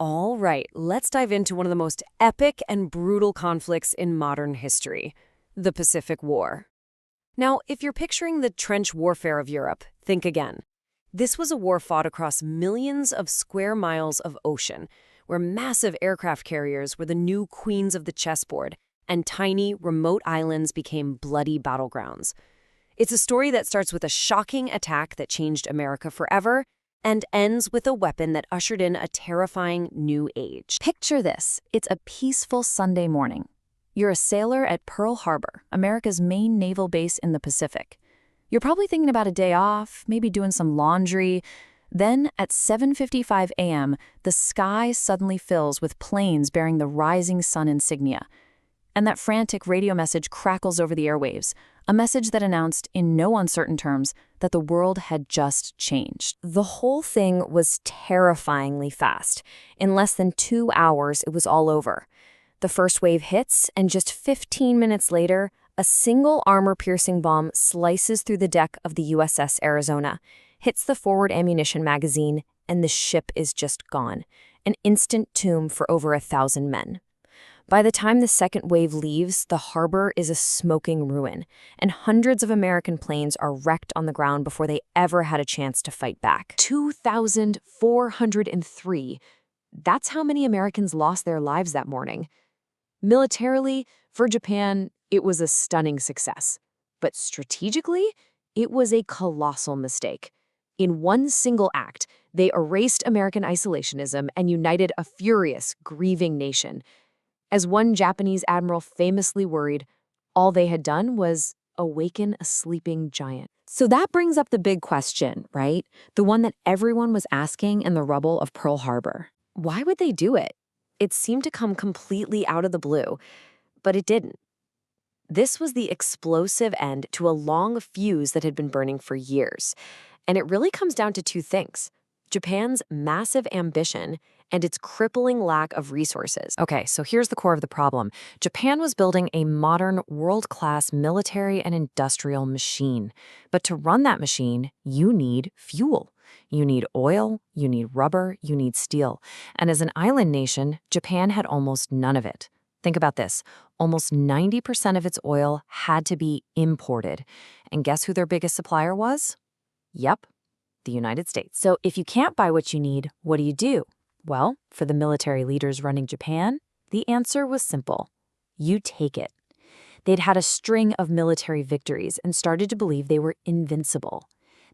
All right, let's dive into one of the most epic and brutal conflicts in modern history, the Pacific War. Now, if you're picturing the trench warfare of Europe, think again. This was a war fought across millions of square miles of ocean, where massive aircraft carriers were the new queens of the chessboard, and tiny, remote islands became bloody battlegrounds. It's a story that starts with a shocking attack that changed America forever and ends with a weapon that ushered in a terrifying new age. Picture this. It's a peaceful Sunday morning. You're a sailor at Pearl Harbor, America's main naval base in the Pacific. You're probably thinking about a day off, maybe doing some laundry. Then, at 7:55 a.m., the sky suddenly fills with planes bearing the rising sun insignia. And that frantic radio message crackles over the airwaves, a message that announced, in no uncertain terms, that the world had just changed. The whole thing was terrifyingly fast. In less than 2 hours, it was all over. The first wave hits, and just 15 minutes later, a single armor-piercing bomb slices through the deck of the USS Arizona, hits the forward ammunition magazine, and the ship is just gone. An instant tomb for over 1,000 men. By the time the second wave leaves, the harbor is a smoking ruin, and hundreds of American planes are wrecked on the ground before they ever had a chance to fight back. 2,403. That's how many Americans lost their lives that morning. Militarily, for Japan, it was a stunning success. But strategically, it was a colossal mistake. In one single act, they erased American isolationism and united a furious, grieving nation. As one Japanese admiral famously worried, all they had done was awaken a sleeping giant. So that brings up the big question, right? The one that everyone was asking in the rubble of Pearl Harbor. Why would they do it? It seemed to come completely out of the blue, but it didn't. This was the explosive end to a long fuse that had been burning for years. And it really comes down to two things: Japan's massive ambition and its crippling lack of resources. Okay, so here's the core of the problem. Japan was building a modern, world-class military and industrial machine. But to run that machine, you need fuel. You need oil, you need rubber, you need steel. And as an island nation, Japan had almost none of it. Think about this. Almost 90% of its oil had to be imported. And guess who their biggest supplier was? Yep, the United States. So if you can't buy what you need, what do? Well, for the military leaders running Japan, the answer was simple. You take it. They'd had a string of military victories and started to believe they were invincible.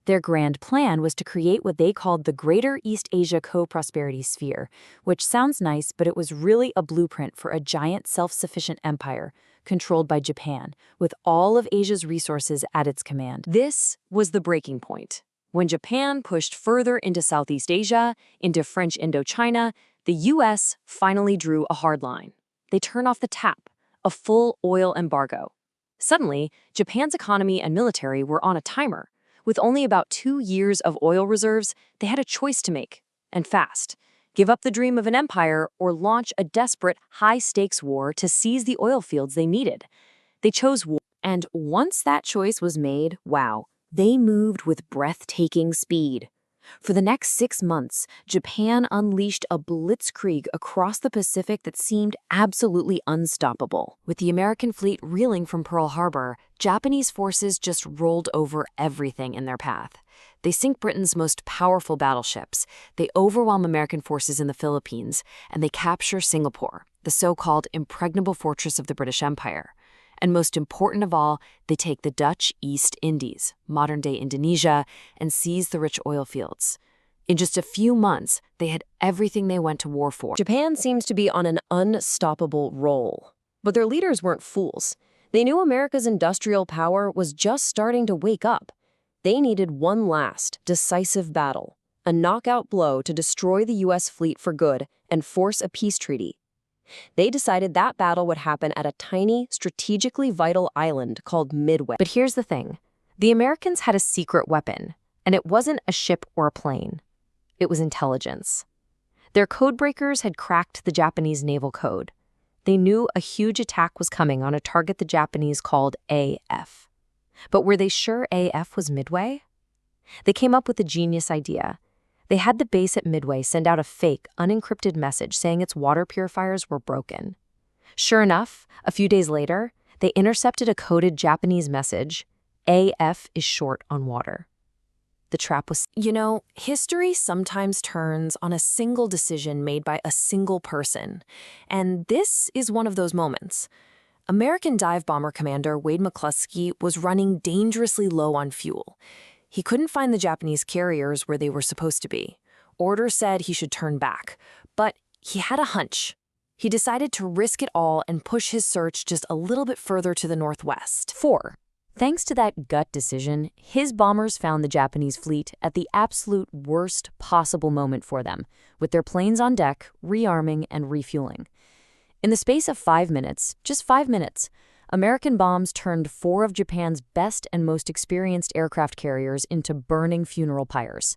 Their grand plan was to create what they called the Greater East Asia Co-Prosperity Sphere, which sounds nice, but it was really a blueprint for a giant self-sufficient empire controlled by Japan, with all of Asia's resources at its command. This was the breaking point. When Japan pushed further into Southeast Asia, into French Indochina, the U.S. finally drew a hard line. They turned off the tap, a full oil embargo. Suddenly, Japan's economy and military were on a timer. With only about 2 years of oil reserves, they had a choice to make, and fast. Give up the dream of an empire or launch a desperate, high-stakes war to seize the oil fields they needed. They chose war, and once that choice was made, wow, they moved with breathtaking speed. For the next 6 months, Japan unleashed a blitzkrieg across the Pacific that seemed absolutely unstoppable. With the American fleet reeling from Pearl Harbor, Japanese forces just rolled over everything in their path. They sink Britain's most powerful battleships, they overwhelm American forces in the Philippines, and they capture Singapore, the so-called impregnable fortress of the British Empire. And most important of all, they take the Dutch East Indies, modern-day Indonesia, and seize the rich oil fields. In just a few months, they had everything they went to war for. Japan seems to be on an unstoppable roll. But their leaders weren't fools. They knew America's industrial power was just starting to wake up. They needed one last, decisive battle, a knockout blow to destroy the U.S. fleet for good and force a peace treaty. They decided that battle would happen at a tiny, strategically vital island called Midway. But here's the thing. The Americans had a secret weapon, and it wasn't a ship or a plane. It was intelligence. Their codebreakers had cracked the Japanese naval code. They knew a huge attack was coming on a target the Japanese called AF. But were they sure AF was Midway? They came up with a genius idea. They had the base at Midway send out a fake, unencrypted message saying its water purifiers were broken. Sure enough, a few days later, they intercepted a coded Japanese message, AF is short on water. The trap was... History sometimes turns on a single decision made by a single person, and this is one of those moments. American dive bomber commander Wade McCluskey was running dangerously low on fuel. He couldn't find the Japanese carriers where they were supposed to be. Orders said he should turn back, but he had a hunch. He decided to risk it all and push his search just a little bit further to the northwest. 4. Thanks to that gut decision, his bombers found the Japanese fleet at the absolute worst possible moment for them, with their planes on deck, rearming and refueling. In the space of 5 minutes, just 5 minutes, American bombs turned 4 of Japan's best and most experienced aircraft carriers into burning funeral pyres.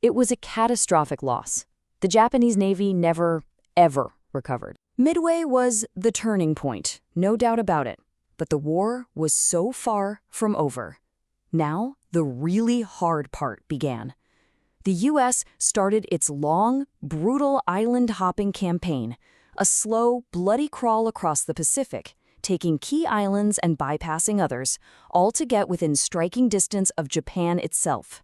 It was a catastrophic loss. The Japanese Navy never, ever recovered. Midway was the turning point, no doubt about it. But the war was so far from over. Now, the really hard part began. The U.S. started its long, brutal island-hopping campaign, a slow, bloody crawl across the Pacific, taking key islands and bypassing others, all to get within striking distance of Japan itself.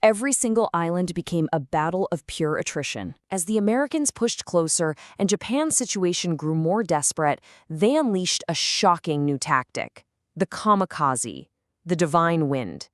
Every single island became a battle of pure attrition. As the Americans pushed closer and Japan's situation grew more desperate, they unleashed a shocking new tactic: the kamikaze, the divine wind.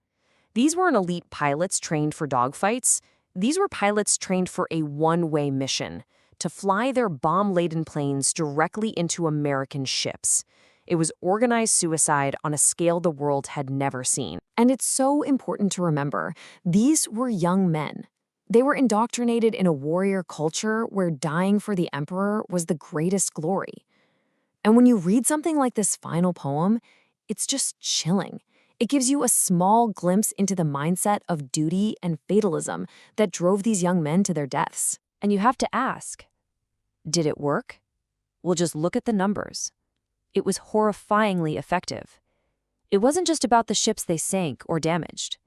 These weren't elite pilots trained for dogfights. These were pilots trained for a one-way mission: to fly their bomb-laden planes directly into American ships. It was organized suicide on a scale the world had never seen. And it's so important to remember, these were young men. They were indoctrinated in a warrior culture where dying for the emperor was the greatest glory. And when you read something like this final poem, it's just chilling. It gives you a small glimpse into the mindset of duty and fatalism that drove these young men to their deaths. And you have to ask, did it work? Well, just look at the numbers. It was horrifyingly effective. It wasn't just about the ships they sank or damaged.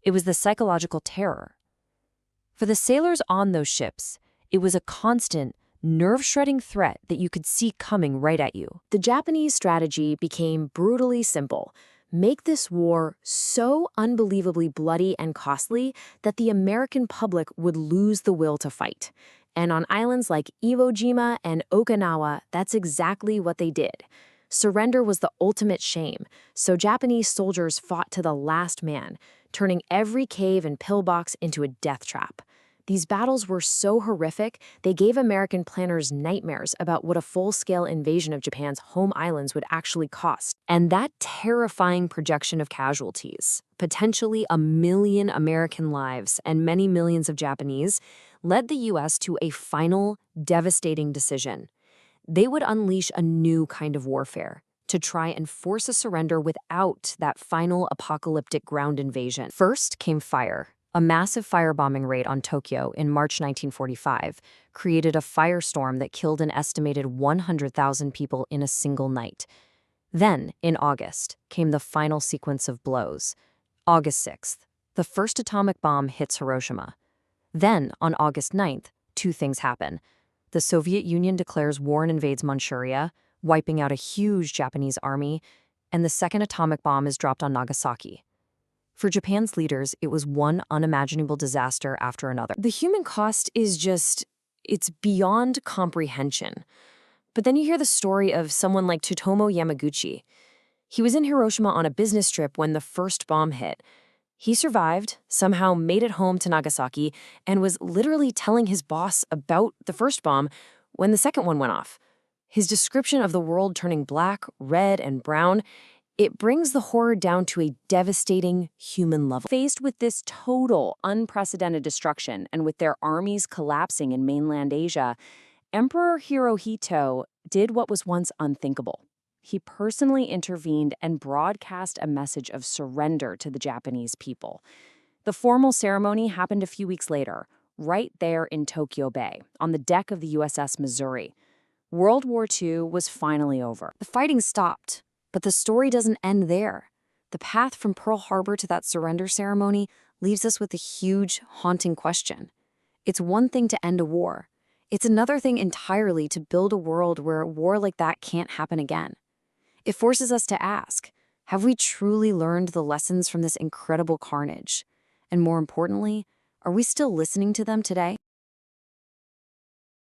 It was the psychological terror. For the sailors on those ships, it was a constant, nerve-shredding threat that you could see coming right at you. The Japanese strategy became brutally simple: make this war so unbelievably bloody and costly that the American public would lose the will to fight. And on islands like Iwo Jima and Okinawa, that's exactly what they did. Surrender was the ultimate shame, so Japanese soldiers fought to the last man, turning every cave and pillbox into a death trap. These battles were so horrific, they gave American planners nightmares about what a full-scale invasion of Japan's home islands would actually cost. And that terrifying projection of casualties, potentially 1 million American lives and many millions of Japanese, led the U.S. to a final, devastating decision. They would unleash a new kind of warfare to try and force a surrender without that final apocalyptic ground invasion. First came fire. A massive firebombing raid on Tokyo in March 1945 created a firestorm that killed an estimated 100,000 people in a single night. Then, in August, came the final sequence of blows. August 6th, the first atomic bomb hits Hiroshima. Then, on August 9th, 2 things happen. The Soviet Union declares war and invades Manchuria, wiping out a huge Japanese army, and the second atomic bomb is dropped on Nagasaki. For Japan's leaders, it was one unimaginable disaster after another. The human cost is it's beyond comprehension. But then you hear the story of someone like Tsutomu Yamaguchi. He was in Hiroshima on a business trip when the first bomb hit. He survived, somehow made it home to Nagasaki, and was literally telling his boss about the first bomb when the second one went off. His description of the world turning black, red, and brown, it brings the horror down to a devastating human level. Faced with this total, unprecedented destruction and with their armies collapsing in mainland Asia, Emperor Hirohito did what was once unthinkable. He personally intervened and broadcast a message of surrender to the Japanese people. The formal ceremony happened a few weeks later, right there in Tokyo Bay, on the deck of the USS Missouri. World War II was finally over. The fighting stopped. But the story doesn't end there. The path from Pearl Harbor to that surrender ceremony leaves us with a huge, haunting question. It's one thing to end a war. It's another thing entirely to build a world where a war like that can't happen again. It forces us to ask, have we truly learned the lessons from this incredible carnage? And more importantly, are we still listening to them today?